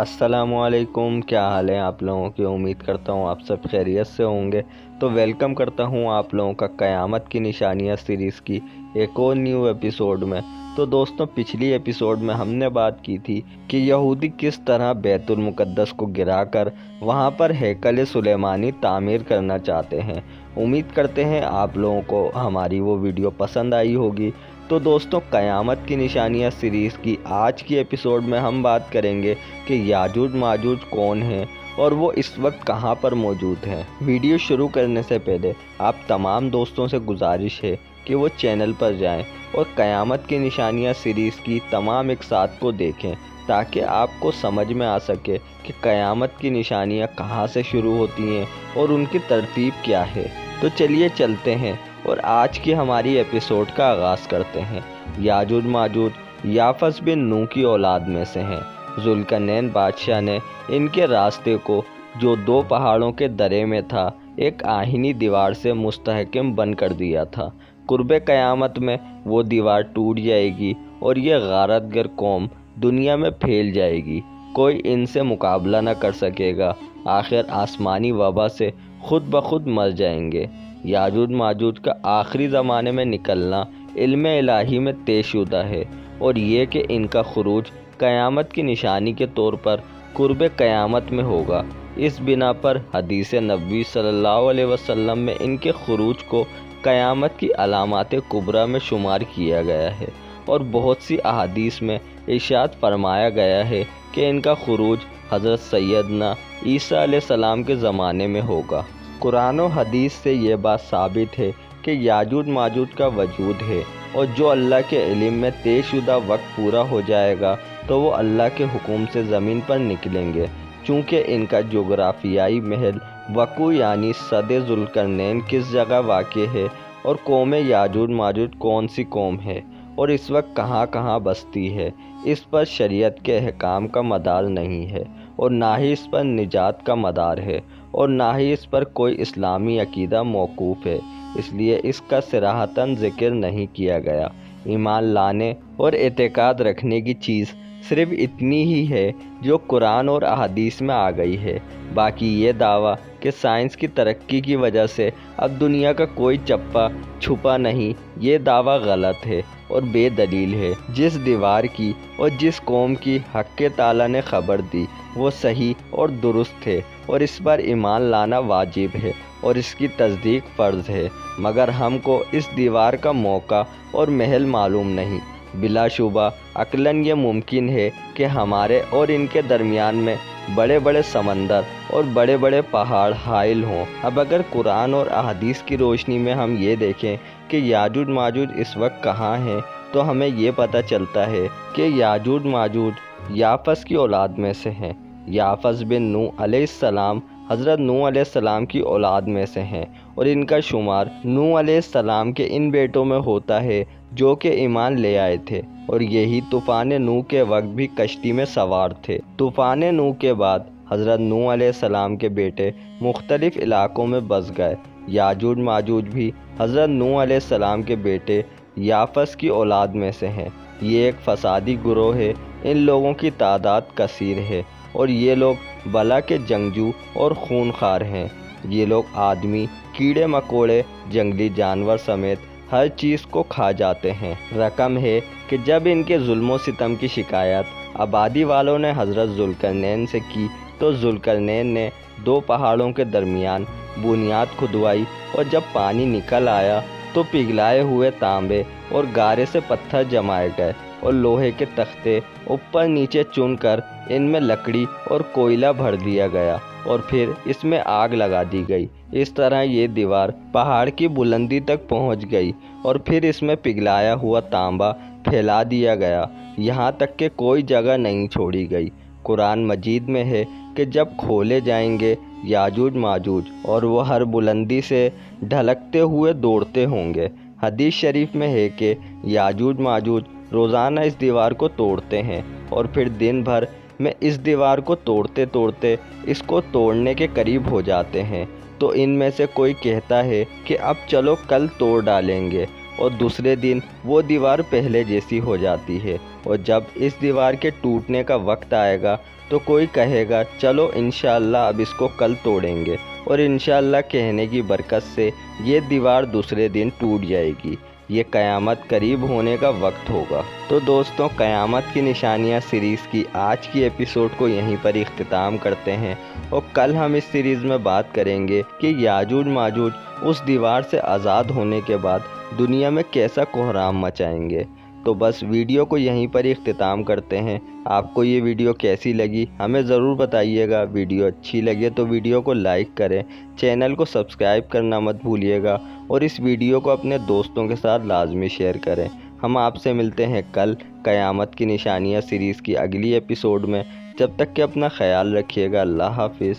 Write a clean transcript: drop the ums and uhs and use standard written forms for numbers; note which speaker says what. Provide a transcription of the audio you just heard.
Speaker 1: अस्सलाम वालेकुम। क्या हाल है आप लोगों की। उम्मीद करता हूँ आप सब खैरियत से होंगे। तो वेलकम करता हूँ आप लोगों का क़यामत की निशानियाँ सीरीज़ की एक और न्यू एपिसोड में। तो दोस्तों, पिछली एपिसोड में हमने बात की थी कि यहूदी किस तरह बैतुल मुक़द्दस को गिराकर वहाँ पर हैकल सुलेमानी तामीर करना चाहते हैं। उम्मीद करते हैं आप लोगों को हमारी वो वीडियो पसंद आई होगी। तो दोस्तों, क़यामत की निशानियाँ सीरीज़ की आज की एपिसोड में हम बात करेंगे कि याजूज माजूज कौन हैं और वो इस वक्त कहाँ पर मौजूद हैं। वीडियो शुरू करने से पहले आप तमाम दोस्तों से गुजारिश है कि वो चैनल पर जाएं और क़यामत की निशानियाँ सीरीज़ की तमाम इक़सात को देखें, ताकि आपको समझ में आ सके कि क़यामत की निशानियाँ कहाँ से शुरू होती हैं और उनकी तरतीब क्या है। तो चलिए चलते हैं और आज की हमारी एपिसोड का आगाज़ करते हैं। याजूज माजूज याफस बिन नूह की औलाद में से हैं। ज़ुल्करनैन बादशाह ने इनके रास्ते को, जो दो पहाड़ों के दरे में था, एक आहिनी दीवार से मुस्तहकम बंद कर दिया था। कुर्बे क़यामत में वो दीवार टूट जाएगी और ये गारतगर कौम दुनिया में फैल जाएगी। कोई इनसे मुकाबला न कर सकेगा। आखिर आसमानी वबा से खुद ब खुद मर जाएंगे। याजूज माजूज का आखिरी ज़माने में निकलना इल्म इलाही में तयशुदा है, और ये कि इनका खुरूज क़यामत की निशानी के तौर पर कुर्ब क़यामत में होगा। इस बिना पर हदीस नबी सल्लल्लाहु अलैहि वसल्लम में इनके खुरूज को क़यामत की अलामात कुबरा में शुमार किया गया है, और बहुत सी अहादीस में इरशाद फरमाया गया है कि इनका खुरूज हज़रत सैयदना ईसा अलैहिस्सलाम के ज़माने में होगा। कुरान और हदीस से ये बात साबित है कि याजूज माजूज का वजूद है, और जो अल्लाह के इल्म में तयशुदा वक्त पूरा हो जाएगा तो वो अल्लाह के हुक्म से ज़मीन पर निकलेंगे। चूँकि इनका जोग्राफियाई महल वक़ू यानी सदे ज़ुल्करनैन किस जगह वाक़ है, और कौम याजूज माजूज कौन सी कौम है और इस वक्त कहाँ कहाँ बसती है, इस पर शरीयत के अहकाम का मदार नहीं है, और ना ही इस पर निजात का मदार है, और ना ही इस पर कोई इस्लामी अकीदा मौकूफ़ है। इसलिए इसका सराहतन ज़िक्र नहीं किया गया। ईमान लाने और एतकाद रखने की चीज़ सिर्फ़ इतनी ही है जो कुरान और अहादीस में आ गई है। बाकी ये दावा कि साइंस की तरक्की की वजह से अब दुनिया का कोई चप्पा छुपा नहीं, ये दावा गलत है और बेदलील है। जिस दीवार की और जिस कौम की हक़ ताला ने ख़बर दी वो सही और दुरुस्त है, और इस पर ईमान लाना वाजिब है और इसकी तस्दीक फ़र्ज़ है। मगर हमको इस दीवार का मौका और महल मालूम नहीं। बिलाशुबा अक़लन ये मुमकिन है कि हमारे और इनके दरमियान में बड़े बड़े समंदर और बड़े बड़े पहाड़ हाइल हों। अब अगर कुरान और अहादीस की रोशनी में हम ये देखें कि याजूज माजूज इस वक्त कहाँ हैं, तो हमें ये पता चलता है कि याजूज माजूज याफस की औलाद में से हैं। याफस बिन नूह अलैहिस्सलाम हज़रत नूह अलैहिस्सलाम की औलाद में से हैं, और इनका शुमार नूह अलैहिस्सलाम के इन बेटों में होता है जो कि ईमान ले आए थे, और यही तूफ़ान नूह के वक्त भी कश्ती में सवार थे। तूफ़ान नूह के बाद हज़रत नूह अलैहिस्सलाम के बेटे मुख्तलिफ़ इलाक़ों में बस गए। याजूज माजूज भी हज़रत नूह अलैहिस्सलाम के बेटे याफस की औलाद में से हैं। ये एक फसादी गुरोह है। इन लोगों की तादाद कसीर है, और ये लोग बला के जंगजू और खूनखार हैं। ये लोग आदमी, कीड़े मकोड़े, जंगली जानवर समेत हर चीज़ को खा जाते हैं। रकम है कि जब इनके जुल्म सितम की शिकायत आबादी वालों ने हज़रत ज़ुल्करनैन से की, तो ज़ुल्करनैन ने दो पहाड़ों के दरमियान बुनियाद खुदवाई, और जब पानी निकल आया तो पिघलाए हुए तांबे और गारे से पत्थर जमाए गए, और लोहे के तख्ते ऊपर नीचे चुनकर इनमें लकड़ी और कोयला भर दिया गया, और फिर इसमें आग लगा दी गई। इस तरह ये दीवार पहाड़ की बुलंदी तक पहुंच गई, और फिर इसमें पिघलाया हुआ तांबा फैला दिया गया, यहाँ तक कि कोई जगह नहीं छोड़ी गई। कुरान मजीद में है कि जब खोले जाएंगे याजूज माजूज, और वो हर बुलंदी से ढलकते हुए दौड़ते होंगे। हदीस शरीफ में है कि याजूज माजूज रोज़ाना इस दीवार को तोड़ते हैं, और फिर दिन भर में इस दीवार को तोड़ते तोड़ते इसको तोड़ने के करीब हो जाते हैं। तो इनमें से कोई कहता है कि अब चलो कल तोड़ डालेंगे, और दूसरे दिन वो दीवार पहले जैसी हो जाती है, और जब इस दीवार के टूटने का वक्त आएगा तो कोई कहेगा चलो इंशाअल्लाह अब इसको कल तोड़ेंगे, और इंशाअल्लाह कहने की बरकत से ये दीवार दूसरे दिन टूट जाएगी। ये क़यामत करीब होने का वक्त होगा। तो दोस्तों, क़यामत की निशानियाँ सीरीज़ की आज की एपिसोड को यहीं पर इख्तिताम करते हैं, और कल हम इस सीरीज़ में बात करेंगे कि याजूज माजूज उस दीवार से आज़ाद होने के बाद दुनिया में कैसा कोहराम मचाएंगे। तो बस वीडियो को यहीं पर ही इख्तिताम करते हैं। आपको ये वीडियो कैसी लगी हमें ज़रूर बताइएगा। वीडियो अच्छी लगे तो वीडियो को लाइक करें, चैनल को सब्सक्राइब करना मत भूलिएगा, और इस वीडियो को अपने दोस्तों के साथ लाजमी शेयर करें। हम आपसे मिलते हैं कल क़यामत की निशानियाँ सीरीज़ की अगली एपिसोड में। जब तक कि अपना ख्याल रखिएगा। अल्लाह हाफिज़।